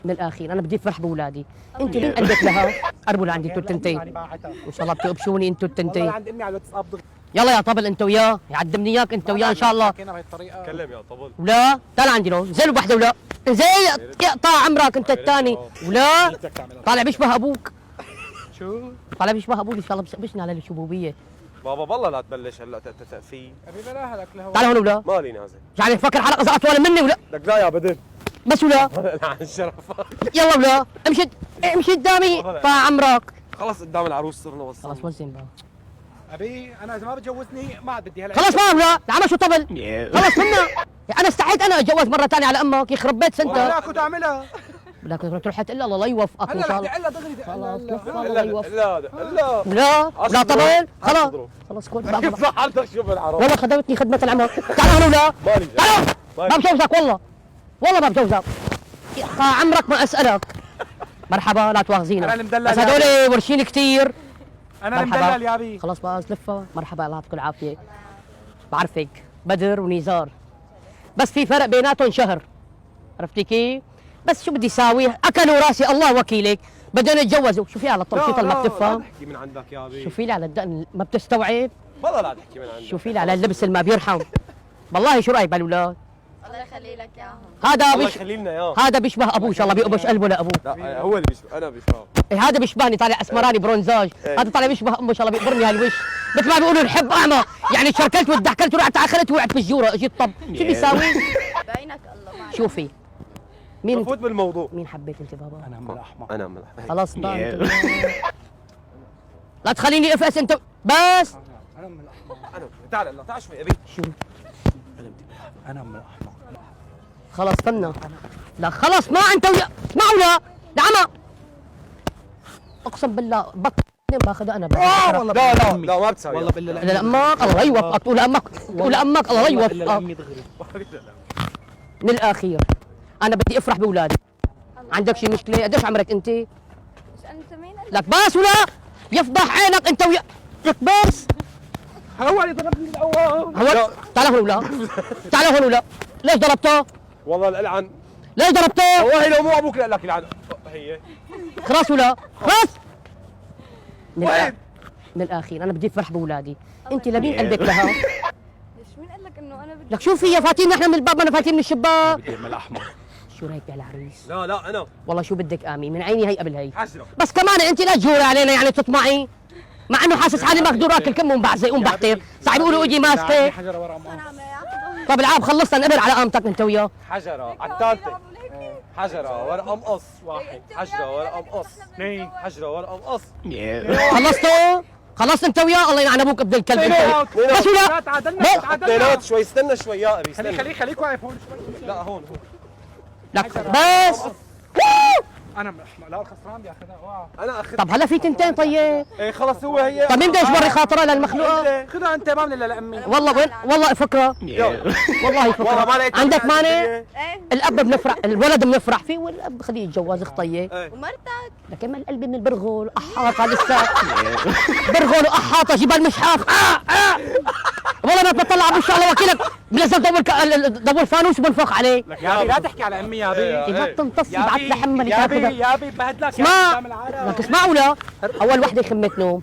من الاخير انا بدي افرح باولادي. انت مين قلبك لها؟ قربوا لعندي انتوا التنتين. ان شاء الله بتقبشوني انتوا التنتين. عند امي على الواتساب دغري. يلا يا طبل انت وياه، يعدمني اياك انت وياه ان شاء الله. كلم يا طبل. ولا تعال عندي لو انزل بوحده ولا انزل اقطع عمرك انت الثاني. ولا طالع بيشبه ابوك. شو؟ طالع بيشبه ابوي ان شاء الله بيشبهني على الشبوبيه. بابا والله لا تبلش هلا تأفين. ابي بلا هلك لهو. تعال هون ولا مالي نازل. يعني تفكر حلقه اذا اطول مني ولا لك لا يا بدر. بس ولا عن الشرف. يلا ولا امشي قدامي اقطع عمرك. خلص قدام العروس صرنا وصلنا. خلاص وزن بقى. ابي انا اذا ما بتجوزني ما عاد بدي هلا. خلاص ما ولا العمل شو طبل. خلاص كنا انا استحيت انا اتجوز مره ثانيه على امك يخرب بيت سنتك. لا كنت اعملها. لكن تروح تقول الله لا يوفقك ان شاء الله. هلا دغري. خلاص لا الله يوفقك. لا لا طبل خلاص خلاص كنت يفتح حالتك شوف العرب. والله خدمتني خدمة العمر. تعال هون ولا مالي تعال ما بجوزك والله ما بجوزك. عمرك ما اسالك. مرحبا لا تواخذينا. أنا المدلل بس يا هذول ورشين كثير. انا المدلل يا ابي. خلاص بقى لفه. مرحبا الله يعطيكم العافيه. بعرفك بدر ونزار بس في فرق بيناتهم شهر. عرفتي كيف؟ بس شو بدي ساوي؟ اكلوا راسي الله وكيلك. بدنا نتجوزوا. شوفي على الطرشيطه ما بتفهم. لا تحكي من عندك يا ابي. شوفي لي على الدقن ما بتستوعب. والله لا تحكي من عندك. شوفي لي على اللبس اللي ما بيرحم. والله شو رايك بالاولاد؟ الله يخلي لك اياهم. هذا الله يخلي لنا اياه. هذا بيشبه ابوه ان شاء الله بيقبش قلبه لابوه. لا هو اللي بيشبه انا بيشبه. إيه هذا بيشبهني طالع اسمراني برونزاج. هذا طالع بيشبه امه ان شاء الله بيقبرني هالوش. مثل ما بيقولوا الحب اعمى يعني شركلت وتدحكلت ورحت اخرت وقعت بالجوره اجيت طب شو بيساوي؟ بعينك الله معك. شوفي مين بفوت بالموضوع. مين حبيت انت بابا؟ انا من الاحمر. انا من الأحمر. خلاص بقى انت لا تخليني افقس انت بس. انا من الاحمر. انا تعال شوي ابي. شو انا من الاحمر. خلاص استنى. لا خلاص ما انت ويا اسمعوا لا دعمة اقسم بالله باخذها انا والله لا ما بتساوي. والله بالله لا امك الله يوفقك تقول امك تقول امك الله يوفقك. امي دغري. من الاخير انا بدي افرح باولادي. عندك شي مشكله؟ قديش عمرك انت؟ مش انت مين قال لك بس ولا يفضح عينك انت ويا لك بس. هو اللي ضربني الاول. هو تعال هون ولا تعال هون ولا ليش ضربته؟ والله الالعن. ليش ضربته؟ والله لو مو ابوك لا لك يلعن. هي خلاص ولا خلاص. وين؟ من الاخير انا بدي افرح باولادي. انت لمين قلبك لها؟ ليش مين قال لك انه انا بدي لك شو في فاتين نحن من الباب ما فاتين من الشباك. من الاحمر. شو رايك بالعريس؟ لا انا والله شو بدك امي من عيني هي قبل هي. حجره. بس كمان انت لا تجوري علينا يعني تطمعي مع انه حاسس حالي مقدور اكل كم ومبعزق ومبحتر. صعب يقولوا اجي ماسكه. حجره ورا امي. انا عم ياخذهم. طب العاب خلصنا نقبل على قامتك انت وياه. حجره على الثالثه. حجره ورقه مقص واحد. حجره ورقه مقص اثنين. حجره ورقه مقص. خلصتوا؟ خلصت انت وياه الله يلعن ابوك ابن الكلب انت. بس ولا تعادلنا لا. حطينات شوي استنى شوي يا ابي استنى. خليك واقف هون شوي. لا هون لك بس. انا من الاحمر. لا الخسران بياخذها. انا اخذ. طب هلا في تنتين طيب. ايه خلص هو هي. طب مين بده يجبر خاطره للمخلوقه؟ خذها انت ما من الا لامي. والله وين والله فكره. والله والله فكره. ما لقيت. عندك مانع؟ ايه الاب بنفرح الولد بنفرح فيه والاب خليه يتجوز اخطيه. ومرتك لكن ما القلب من البرغل احاطه لسه. برغل واحاطه جبال مشحاف. والله ما بتطلع ابو الله وكيلك بنزل دور فانوس وبنفخ عليه. يا ابي لا تحكي على امي يا ابي. ما بتنتص بعت لحملك يا ابي كذا. يا ابي بهدلك اسمع قدام العالم. لك اسمعوا لا اول وحده خمت نوم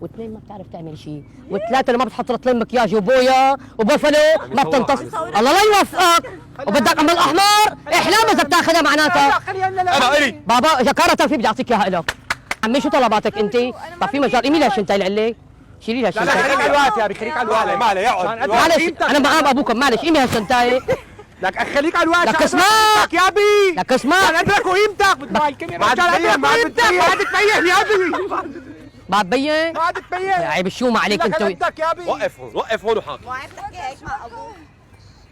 واثنين ما بتعرف تعمل شيء وثلاثه اللي ما بتحط رطلين مكياج وبويا وبوفلو ما بتنتص. الله لا يوفقك. وبدك ام الاحمر احلام اذا بتاخذها معناتها. انا الي. بابا جكارة في بدي اعطيك اياها لك. عمي شو طلباتك انت؟ طب في مجال ايمي لها شنطه العله شيلي لها لا خليك على الشنطه. الوقت يا ابي خليك على الوقت. ما عليه يقعد. معلش انا مقام ابوكم معلش ايمي هالشنطايه. لك خليك على الوقت. لك اسمع. يا ابي لك اسمع. كان ادرك وقيمتك. بتباع الكاميرا. كان ادرك وقيمتك. ما عاد تبين يا ابي. ما تبين؟ ما عاد تبين. عيب الشومة عليك لك انت. ادرك يا ابي. وقف هون وحاكي. وعيب تحكي هيك مع ابوك.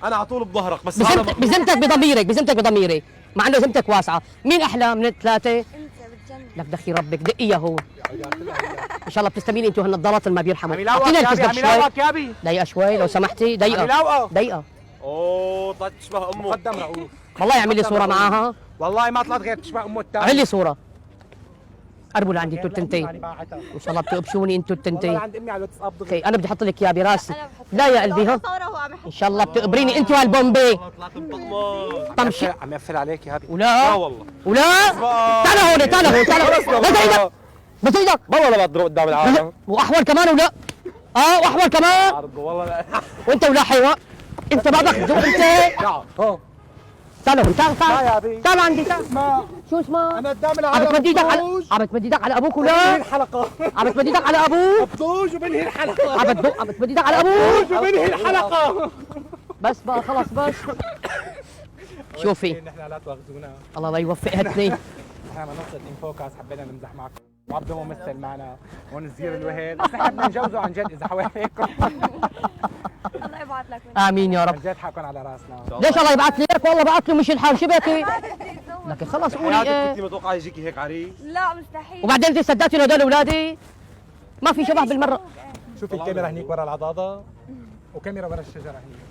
انا على طول بظهرك بس هذا بزمتك بضميرك مع انه زمتك واسعه. مين احلى من الثلاثه؟ انت بتجنن. لك دخي ربك دقي يا هو. ان شاء الله بتستميني انتوا هالنظارات اللي ما بيرحموا. عم يلاوقك اعطينا يا ابي. الكذب عم شوي. يلاوقك يا ابي. دقيقه شوي لو سمحتي عم دقيقه يلاوقك. دقيقه. اوه طلعت تشبه امه. مقدم رؤوف. والله يعمل لي صوره معاها. والله ما طلعت غير تشبه امه الثانيه. عمل لي صوره. قربوا لعندي انتوا التنتين. يعني باعتها ان شاء الله بتقبشوني انتوا والله التنتين. عند امي على الواتساب دغري. اوكي انا بدي احط لك اياه براسي. أنا بحط لا يا قلبي ها. صورة هو عم يحط ان شاء الله بتقبريني انت وهالبومبي. طلعت مطمن. طمشي. عم يقفل عليك يا هبي. لا ولا والله. ولا تعال هون تعال هون تعال هون. بس ايدك بس ايدك. والله لا بضرب قدام العالم. واحول كمان ولا واحول كمان. عرض والله لا. وانت ولا حيوان. انت بعدك ذوق انت. ها تعال هون تعال لا يا تعال أبي. تعال عندي تعال. اسمع شو اسمه؟ انا قدام عم العالم تمد ايدك على مفضوج. عم تمد ايدك على ابوك وبنهي ولا؟ الحلقة عم تمد ايدك على ابوك؟ مفضوج وبنهي الحلقة عم تمد ايدك على ابوك؟ وبنهي الحلقة بس بقى خلص بس. شوفي نحن لا تواخذونا الله لا يوفقها اثنين. احنا منصة انفوكاس حبينا نمزح معكم وعبده ممثل معنا هون الزير الوهيل بس احنا بدنا نجوزه عن جد اذا حواليكم الله يبعث لك امين يا عن رب. جد حقكم على راسنا ليش الله يبعث لي اياك؟ والله بعث له مش الحال شو بكي؟ لكن خلص قولي حياتك ايه. كنتي متوقعه يجيكي هيك عريس؟ لا مستحيل. وبعدين انت صدقتي انه هدول اولادي؟ ما في شبه بالمره. شوفي الكاميرا هنيك ورا العضاضة وكاميرا ورا الشجرة هنيك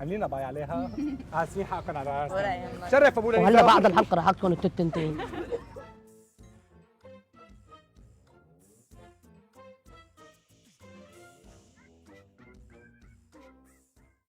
عاملين باي عليها اسفين حقكم على راسنا ولا يهمك. شرف ابو وهلا بعد الحلقه رح احطكم التنتين.